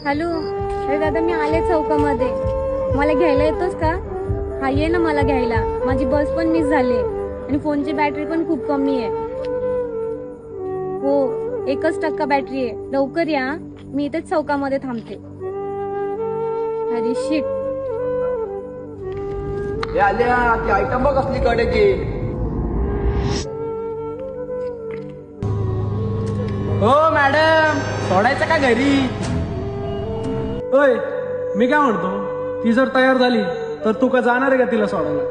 Hello, अरे दादा मी आले चौकामध्ये. मला घ्यायला येतोस का? हा ये ना मला घ्यायला. माझी बस पण मिस झाली आणि फोनची बॅटरी पण खूप कमी आहे. हो, 1% बॅटरी आहे. लवकर या, मी इथेच चौकामध्ये थांबते. अरे शिट. आल्या ती आयटम बघ असली कडेची. हो मॅडम, सोडायचं का घरी? होय, मी काय म्हणतो, ती जर तयार झाली तर तू का जाणार आहे का तिला सोडायला?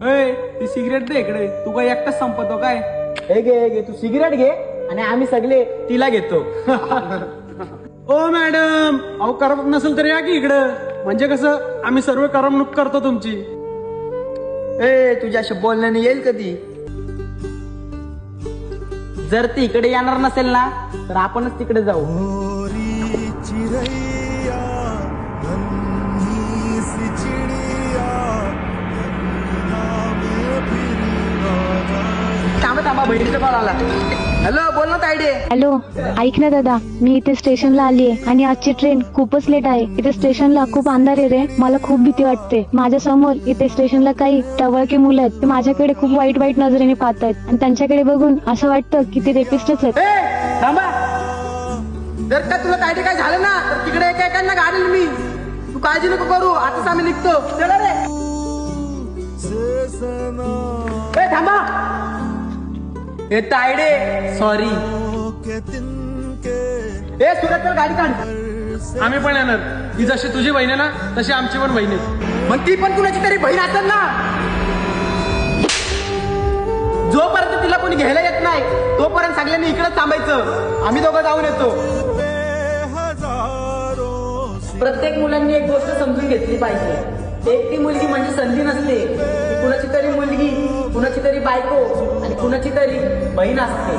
होय, ती सिगरेट दे इकडे. तू काय एकटाच संपतो काय? हे घे तू सिगरेट घे आणि आम्ही सगळे तिला घेतो. ओ मॅडम, अहो करमत नसेल तर या की इकडं. म्हणजे कसं आम्ही सर्व करमणूक करतो तुमची. ए तुझ्याशी बोलण्याने येईल कधी? जर ती इकडे येणार नसेल ना तर आपणच तिकडे जाऊ. थांबा बहिणीचा कॉल आला. हॅलो, बोल ना तायडे. हॅलो, ऐक ना दादा, मी इथे स्टेशनला आली आहे आणि आजची ट्रेन खूपच लेट आहे. इथे स्टेशनला खूप अंधार आहे रे. मला खूप भीती वाटते. माझ्या समोर इथे स्टेशनला काही टवळकी मुलं आहेत. ते माझ्याकडे खूप वाईट वाईट नजरेने पाहतायत आणि त्यांच्याकडे बघून असं वाटतं की ते रेपिस्टच आहेत. थांबा, जर का तुला तायडे काय झालं ना तर तिकडे एकेकांना गाडील मी. तू काळजी नको करू, आताच आम्ही निघतो. चला रे. थांबा. हे तायडे सॉरी. ए सुरत तर गाडी काढ. आम्ही पण येणार. ही जशी तुझी बहीण आहे ना तशी आमची पण बहीण आहे. मग ती पण कुणाची तरी बहीण असेल ना. जोपर्यंत तिला कोणी घ्यायला येत नाही तोपर्यंत सगळ्यांनी इकडेच थांबायचं. आम्ही दोघं जाऊन येतो. प्रत्येक मुलांनी एक गोष्ट समजून घेतली पाहिजे. एकटी मुलगी म्हणजे संधी नसते. कुणाची तरी मुलगी, कुणाची तरी बायको आणि कुणाची तरी बहीण असते.